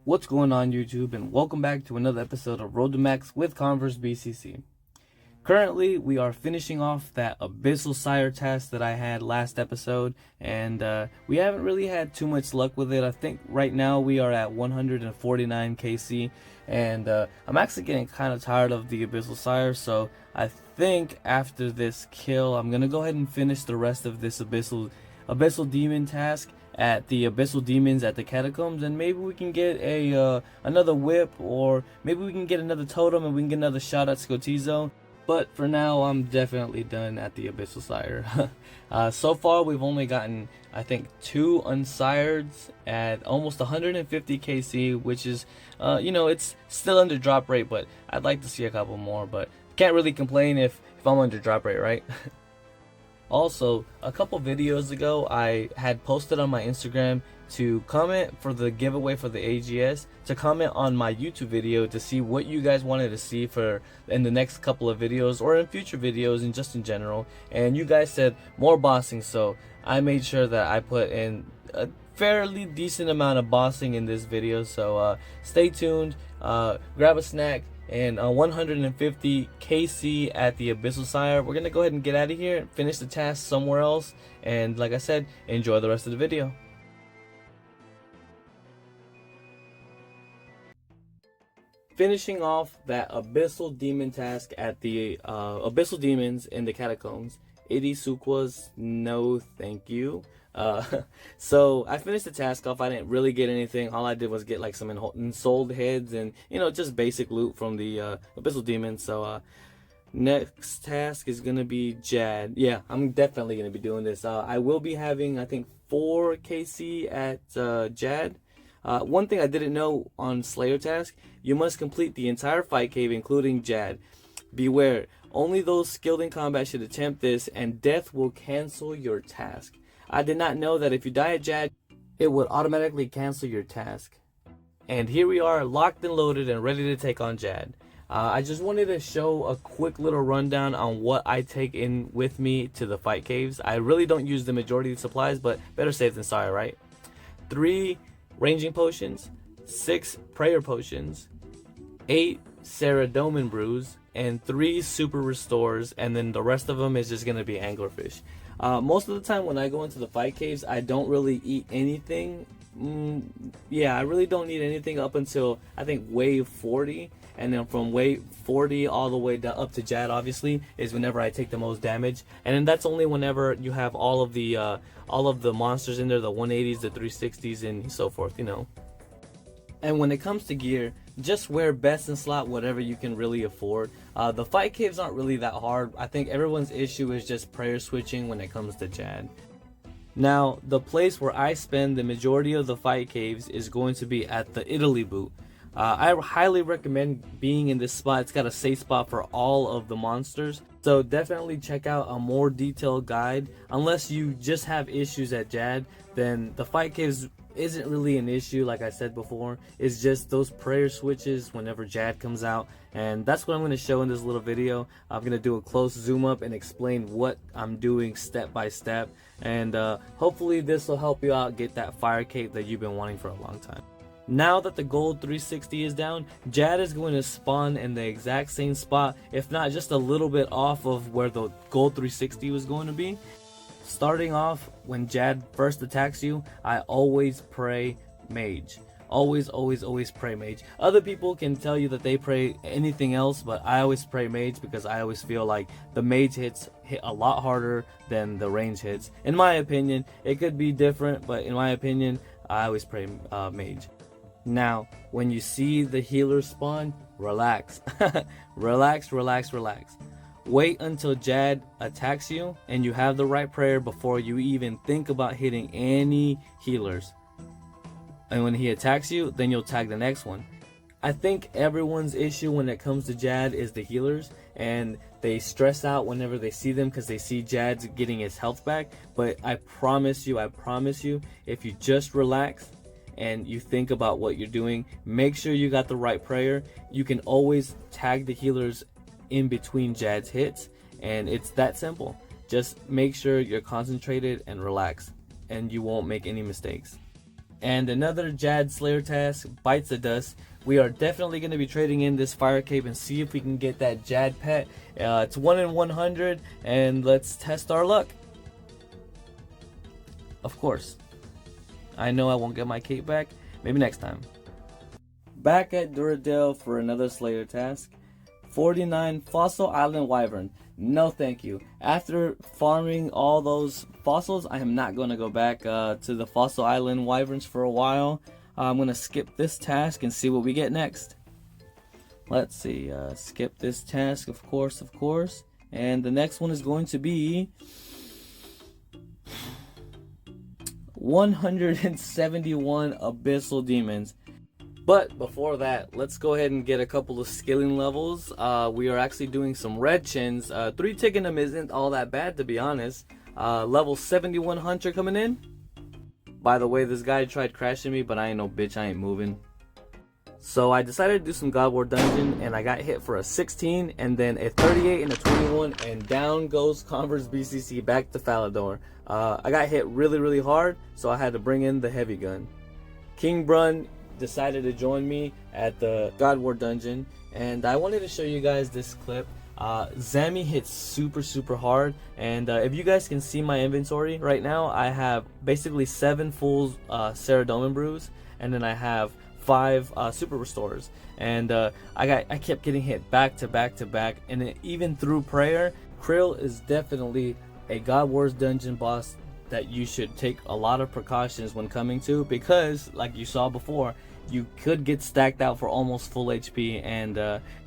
What's going on YouTube, and welcome back to another episode of Road to Max with Converse BCC. Currently, we are finishing off that Abyssal Sire task that I had last episode, and we haven't really had too much luck with it. I think right now we are at 149 KC, and I'm actually getting kind of tired of the Abyssal Sire, so I think after this kill, I'm going to go ahead and finish the rest of this Abyssal Demon task at the Abyssal Demons at the Catacombs, and maybe we can get a another whip, or maybe we can get another totem and we can get another shot at Scotizo. But for now, I'm definitely done at the Abyssal Sire. So far, we've only gotten, I think, 2 unsireds at almost 150 KC, which is, you know, it's still under drop rate, but I'd like to see a couple more, but can't really complain if I'm under drop rate, right? Also, a couple videos ago, I had posted on my Instagram to comment for the giveaway for the AGS, to comment on my YouTube video to see what you guys wanted to see for in the next couple of videos or in future videos and just in general. And you guys said more bossing, so I made sure that I put in a fairly decent amount of bossing in this video. So stay tuned, grab a snack, and 150 KC at the Abyssal Sire. We're gonna go ahead and get out of here and finish the task somewhere else, and like I said, enjoy the rest of the video. Finishing off that Abyssal Demon task at the Abyssal Demons in the Catacombs. 80 Sukwas, no thank you. So I finished the task off. I didn't really get anything. All I did was get like some ensouled heads and, you know, just basic loot from the Abyssal Demons. So next task is gonna be Jad. Yeah, I'm definitely gonna be doing this. I will be having, I think, 4 KC at Jad. One thing I didn't know on Slayer task, you must complete the entire fight cave, including Jad. Beware, only those skilled in combat should attempt this, and death will cancel your task. I did not know that if you die at Jad, it would automatically cancel your task. And here we are, locked and loaded and ready to take on Jad. I just wanted to show a quick little rundown on what I take in with me to the fight caves. I really don't use the majority of the supplies, but better safe than sorry, right? 3 ranging potions, 6 prayer potions, 8 Saradomin brews, and 3 super restores, and then the rest of them is just going to be anglerfish. Most of the time when I go into the fight caves, I don't really eat anything. Yeah, I really don't need anything up until, I think, wave 40, and then from wave 40 all the way down up to Jad, obviously, is whenever I take the most damage. And then that's only whenever you have all of the monsters in there, the 180s, the 360s, and so forth, you know. And when it comes to gear, just wear best in slot whatever you can really afford. The fight caves aren't really that hard. I think everyone's issue is just prayer switching when it comes to Jad. Now, the place where I spend the majority of the fight caves is going to be at the Italy boot. I highly recommend being in this spot. It's got a safe spot for all of the monsters. So definitely check out a more detailed guide. Unless you just have issues at Jad, then the fight caves isn't really an issue. Like I said before, it's just those prayer switches whenever Jad comes out, and that's what I'm going to show in this little video. I'm going to do a close zoom up and explain what I'm doing step by step, and hopefully this will help you out get that fire cape that you've been wanting for a long time. Now that the gold 360 is down, Jad is going to spawn in the exact same spot, if not just a little bit off of where the gold 360 was going to be. Starting off, when Jad first attacks you, I always pray mage. Always pray mage. Other people can tell you that they pray anything else, but I always pray mage because I always feel like the mage hit a lot harder than the range hits. In my opinion, it could be different, but in my opinion, I always pray mage. Now, when you see the healer spawn, relax. relax. Wait until Jad attacks you and you have the right prayer before you even think about hitting any healers. And when he attacks you, then you'll tag the next one. I think everyone's issue when it comes to Jad is the healers, and they stress out whenever they see them because they see Jad's getting his health back. But I promise you, if you just relax and you think about what you're doing, make sure you got the right prayer. You can always tag the healers in between Jad's hits, and it's that simple. Just make sure you're concentrated and relaxed, and you won't make any mistakes. And another Jad Slayer task, Bites the Dust. We are definitely going to be trading in this Fire Cape and see if we can get that Jad pet. It's 1 in 100, and let's test our luck. Of course. I know I won't get my cape back. Maybe next time. Back at Duradale for another Slayer task. 49 Fossil Island Wyvern. No thank you. After farming all those fossils, I am not going to go back to the Fossil Island Wyverns for a while. I'm going to skip this task and see what we get next. Let's see. Skip this task, of course. And the next one is going to be 171 Abyssal Demons. But before that, let's go ahead and get a couple of skilling levels. We are actually doing some red chins. 3 ticking them isn't all that bad, to be honest. Level 71 Hunter coming in. By the way, this guy tried crashing me, but I ain't no bitch, I ain't moving. So I decided to do some God War Dungeon, and I got hit for a 16, and then a 38 and a 21, and down goes Converse BCC back to Falador. I got hit really hard, so I had to bring in the heavy gun. King Brun decided to join me at the God War Dungeon, and I wanted to show you guys this clip. Zami hits super hard, and if you guys can see my inventory right now, I have basically 7 full Ceradomin brews, and then I have 5 super restores, and I kept getting hit back to back, and even through prayer. Krill is definitely a God Wars dungeon boss that you should take a lot of precautions when coming to, because like you saw before, you could get stacked out for almost full HP, and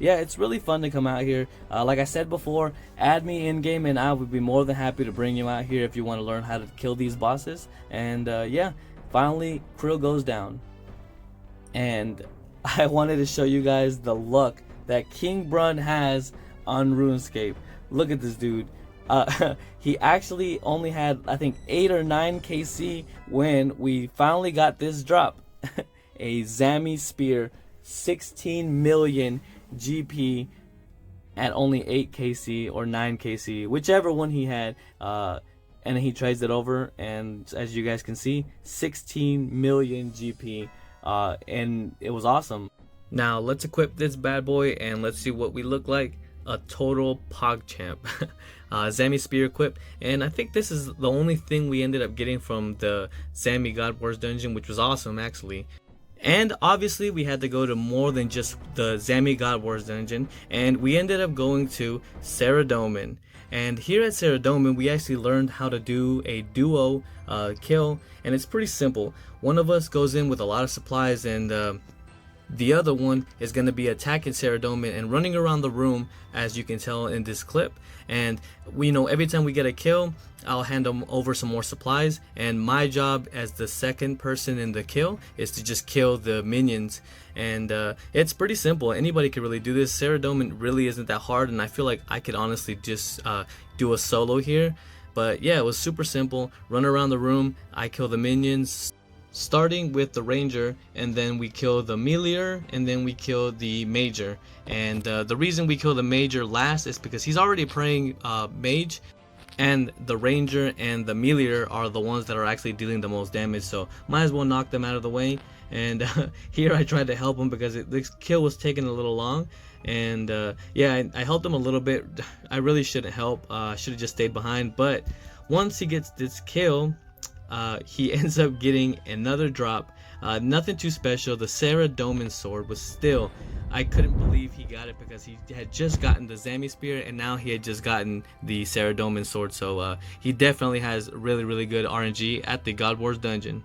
yeah, it's really fun to come out here. Like I said before, add me in game and I would be more than happy to bring you out here if you want to learn how to kill these bosses. And yeah, finally Krill goes down, and I wanted to show you guys the luck that King Brun has on RuneScape. Look at this dude. He actually only had, I think, 8 or 9 KC when we finally got this drop. A Zami Spear, 16 million GP at only 8 KC or 9 KC, whichever one he had. And he trades it over, and as you guys can see, 16 million GP, and it was awesome. Now let's equip this bad boy and let's see what we look like. A total PogChamp. Zami Spear equipped, and I think this is the only thing we ended up getting from the Zami God Wars dungeon, which was awesome actually. And obviously we had to go to more than just the Zami God Wars dungeon, and we ended up going to Ceradomin. And here at Ceradomin, we actually learned how to do a duo kill, and it's pretty simple. One of us goes in with a lot of supplies, and the other one is going to be attacking Ceradomin and running around the room, as you can tell in this clip. And we know every time we get a kill, I'll hand them over some more supplies, and my job as the second person in the kill is to just kill the minions. And it's pretty simple. Anybody can really do this. Ceradomin really isn't that hard, and I feel like I could honestly just do a solo here. But yeah, it was super simple. Run around the room, I kill the minions, starting with the ranger, and then we kill the melee, and then we kill the major. And the reason we kill the major last is because he's already praying mage, and the ranger and the melee are the ones that are actually dealing the most damage, so might as well knock them out of the way. And here I tried to help him because this kill was taking a little long, and yeah, I helped him a little bit. I really shouldn't help. I should have just stayed behind, but once he gets this kill, he ends up getting another drop. Nothing too special. The Ceradomin sword was still, I couldn't believe he got it, because he had just gotten the Zami Spear and now he had just gotten the Ceradomin sword. So he definitely has really good RNG at the God Wars dungeon.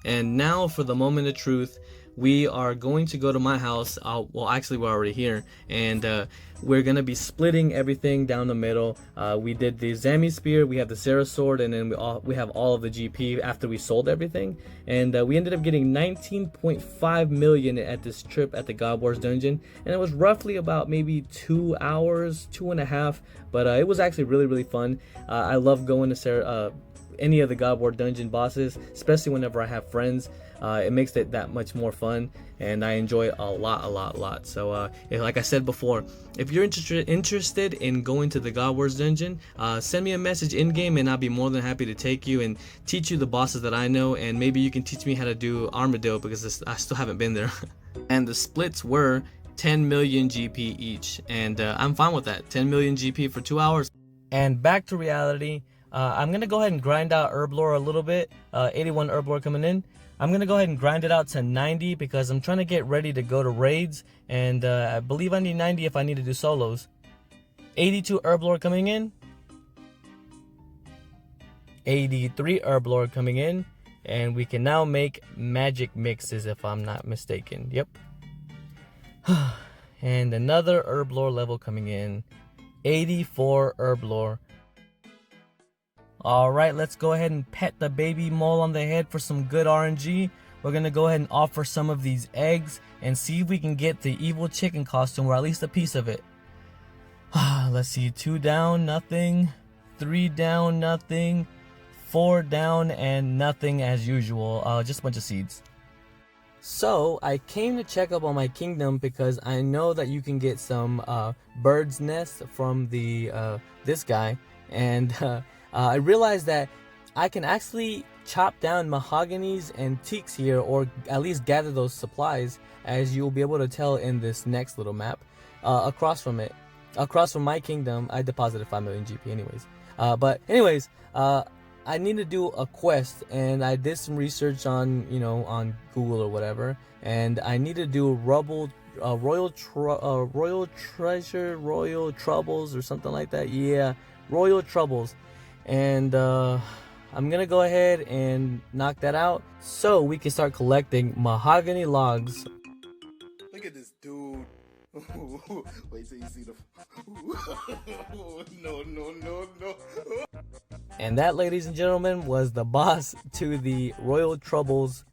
And now for the moment of truth. we are going to go to my house. Well, actually, we're already here, and we're gonna be splitting everything down the middle. We did the Zami spear, we have the Sarah sword, and then we have all of the GP after we sold everything, and we ended up getting 19.5 million at this trip at the God Wars dungeon, and it was roughly about maybe 2 hours, 2.5, but it was actually really fun. I love going to Sarah. Any of the God War dungeon bosses, especially whenever I have friends. It makes it that much more fun, and I enjoy it a lot. So like I said before, if you're interested in going to the God Wars dungeon, send me a message in game, and I'll be more than happy to take you and teach you the bosses that I know, and maybe you can teach me how to do Armadillo, because I still haven't been there. And the splits were 10 million GP each, and I'm fine with that. 10 million GP for 2 hours. And back to reality. I'm gonna go ahead and grind out herb lore a little bit. 81 herb lore coming in. I'm gonna go ahead and grind it out to 90 because I'm trying to get ready to go to raids, and I believe I need 90 if I need to do solos. 82 herb lore coming in. 83 herb lore coming in, and we can now make magic mixes if I'm not mistaken. Yep. And another herb lore level coming in. 84 herb lore. Alright, let's go ahead and pet the baby mole on the head for some good RNG. We're going to go ahead and offer some of these eggs and see if we can get the evil chicken costume, or at least a piece of it. Let's see, 2 down, nothing. 3 down, nothing. 4 down, and nothing as usual. Just a bunch of seeds. So, I came to check up on my kingdom because I know that you can get some bird's nest from the this guy, and I realized that I can actually chop down mahoganies and teaks here, or at least gather those supplies, as you'll be able to tell in this next little map. Across from it, across from my kingdom, I deposited 5 million GP anyways. But anyways, I need to do a quest, and I did some research on, on Google or whatever, and I need to do royal troubles or something like that. Yeah, royal troubles. And I'm gonna go ahead and knock that out so we can start collecting mahogany logs. Look at this dude. Wait till you see the no. And that, ladies and gentlemen, was the boss to the Royal Troubles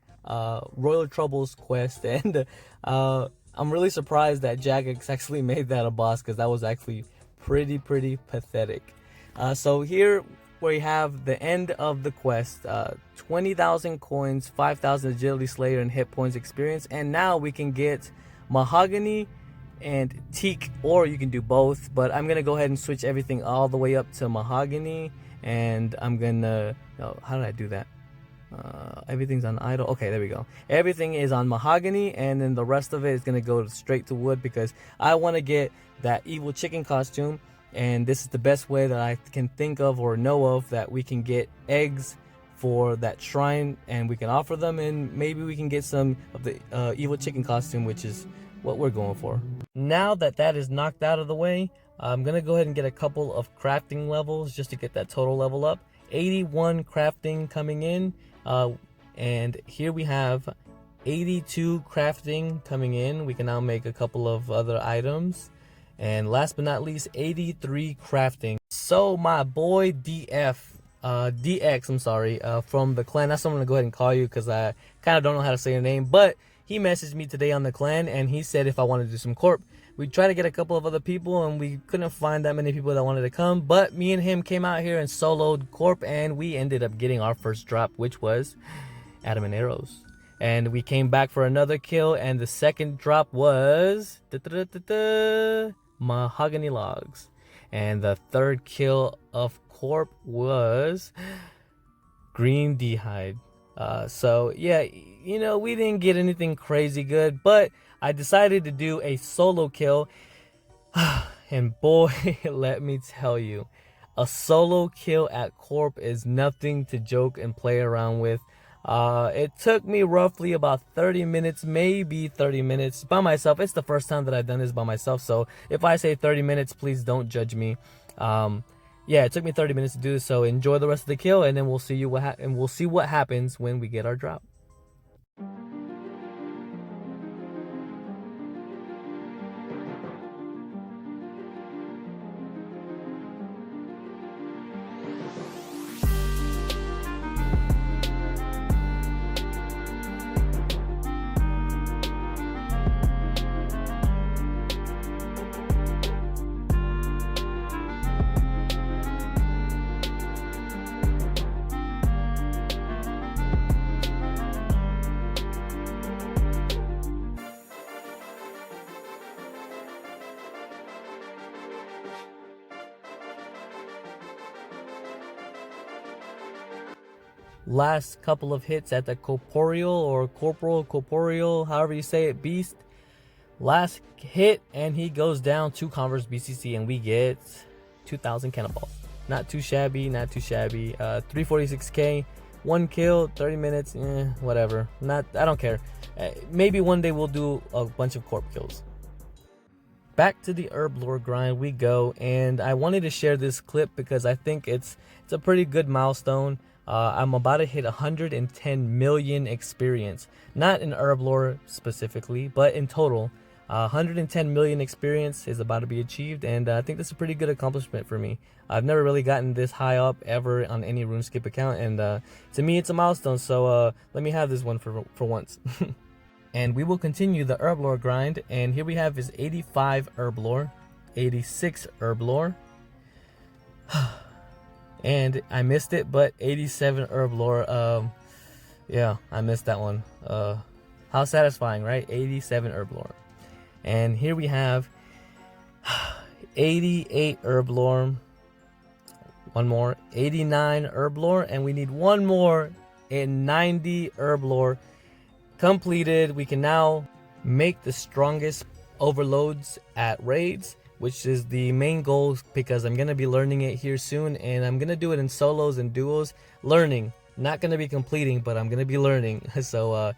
quest. And I'm really surprised that Jagex actually made that a boss, because that was actually pretty pathetic. So here we have the end of the quest. 20,000 coins, 5,000 agility slayer, and hit points experience. And now we can get mahogany and teak, or you can do both, but I'm gonna go ahead and switch everything all the way up to mahogany, and I'm gonna how did I do that? Everything's on idle. Okay, there we go. Everything is on mahogany, and then the rest of it is gonna go straight to wood, because I want to get that evil chicken costume, and this is the best way that I can think of or know of that we can get eggs for that shrine, and we can offer them, and maybe we can get some of the evil chicken costume, which is what we're going for. Now that that is knocked out of the way, I'm gonna go ahead and get a couple of crafting levels just to get that total level up. 81 crafting coming in, and here we have 82 crafting coming in. We can now make a couple of other items, and last but not least, 83 crafting. So my boy DX, I'm sorry, from the clan, that's what I'm gonna go ahead and call you, because I kind of don't know how to say your name, but he messaged me today on the clan, and he said if I wanted to do some corp. We tried to get a couple of other people, and we couldn't find that many people that wanted to come, but me and him came out here and soloed corp, and we ended up getting our first drop, which was adamant arrows. And we came back for another kill, and the second drop was mahogany logs. And the third kill of corp was green d'hide. So yeah, we didn't get anything crazy good, but I decided to do a solo kill. And boy, let me tell you, a solo kill at corp is nothing to joke and play around with. It took me roughly about 30 minutes, maybe 30 minutes by myself. It's the first time that I've done this by myself, so if I say 30 minutes, please don't judge me. Yeah, it took me 30 minutes to do this, so enjoy the rest of the kill, and then we'll see what happens when we get our drop. last couple of hits at the corporeal, however you say it, beast. Last hit, and he goes down to Converse BCC, and we get 2,000 cannonballs. Not too shabby, not too shabby. 346k, 1 kill, 30 minutes, whatever. I don't care. Maybe one day we'll do a bunch of corp kills. Back to the herb lore grind we go, and I wanted to share this clip because I think it's a pretty good milestone. I'm about to hit 110 million experience, not in herb lore specifically, but in total. 110 million experience is about to be achieved, and I think that's a pretty good accomplishment for me. I've never really gotten this high up ever on any RuneScape account, and to me it's a milestone, so let me have this one for once. And we will continue the herb lore grind, and here we have is 85 herb lore, 86 herb lore, and I missed it, but 87 herb lore. Yeah, I missed that one. How satisfying, right? 87 herb lore. And here we have 88 herb lore, one more, 89 herb lore, and we need one more in 90 herb lore completed. We can now make the strongest overloads at raids, which is the main goal, because I'm gonna be learning it here soon, and I'm gonna do it in solos and duos. Learning, not gonna be completing, but I'm gonna be learning. So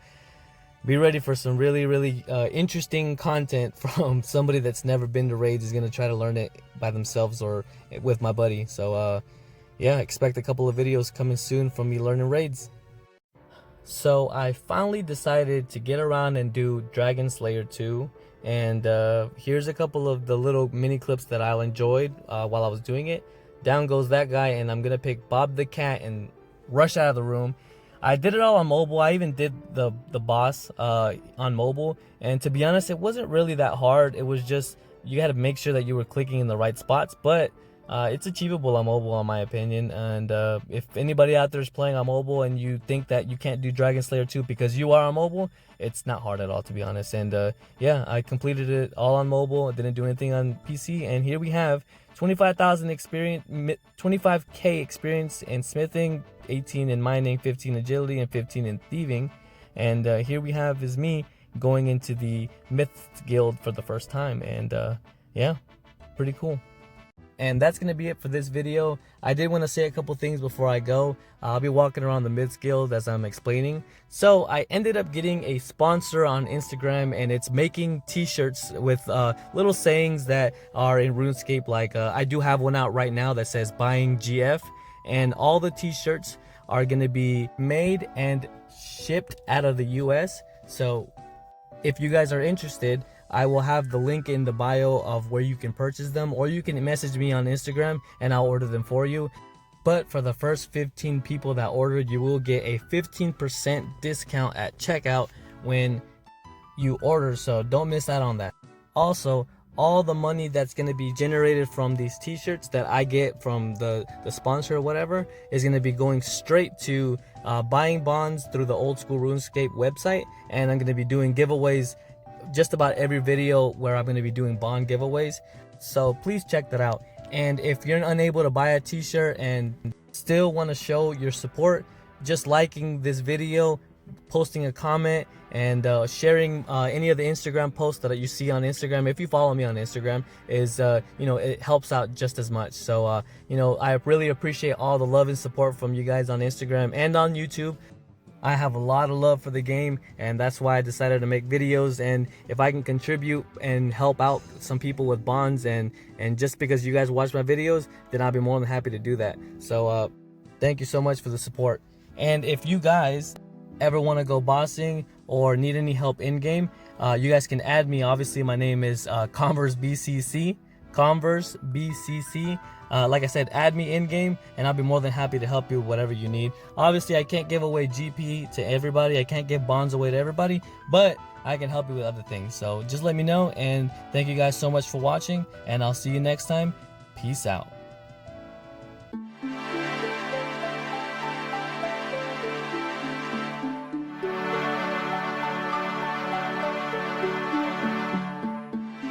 be ready for some really interesting content from somebody that's never been to raids, is gonna try to learn it by themselves or with my buddy. So yeah, expect a couple of videos coming soon from me learning raids. So I finally decided to get around and do Dragon Slayer 2, and here's a couple of the little mini clips that I enjoyed while I was doing it. Down goes that guy, and I'm gonna pick Bob the Cat and rush out of the room. I did it all on mobile. I even did the boss on mobile, and to be honest, it wasn't really that hard. It was just you had to make sure that you were clicking in the right spots, but it's achievable on mobile, in my opinion. And if anybody out there is playing on mobile and you think that you can't do Dragon Slayer 2 because you are on mobile, it's not hard at all, to be honest. And yeah, I completed it all on mobile. I didn't do anything on PC, and here we have 25,000 experience, 25k experience in smithing, 18 in mining, 15 agility, and 15 in thieving. And here we have is me going into the Myth Guild for the first time, and yeah, pretty cool. And that's going to be it for this video. I did want to say a couple things before I go. I'll be walking around the Myths Guild as I'm explaining. So I ended up getting a sponsor on Instagram, and it's making t-shirts with little sayings that are in RuneScape. Like I do have one out right now that says buying GF, and all the t-shirts are going to be made and shipped out of the US. So if you guys are interested, I will have the link in the bio of where you can purchase them, or you can message me on Instagram and I'll order them for you. But for the first 15 people that ordered, you will get a 15% discount at checkout when you order, so don't miss out on that. Also, all the money that's going to be generated from these t-shirts that I get from the sponsor or whatever is going to be going straight to buying bonds through the Old School Runescape website, and I'm going to be doing giveaways just about every video where I'm going to be doing bond giveaways. So please check that out. And if you're unable to buy a t-shirt and still want to show your support, just liking this video, posting a comment, and sharing any of the Instagram posts that you see on Instagram, if you follow me on Instagram, is you know, it helps out just as much. So you know, I really appreciate all the love and support from you guys on Instagram and on YouTube. I have a lot of love for the game, and that's why I decided to make videos. And if I can contribute and help out some people with bonds, and just because you guys watch my videos, then I'll be more than happy to do that. So thank you so much for the support. And if you guys ever want to go bossing or need any help in game, you guys can add me. Obviously my name is Converse BCC. Like I said, add me in game and I'll be more than happy to help you with whatever you need. Obviously I can't give away GP to everybody, I can't give bonds away to everybody, but I can help you with other things. So just let me know, and thank you guys so much for watching, and I'll see you next time. Peace out.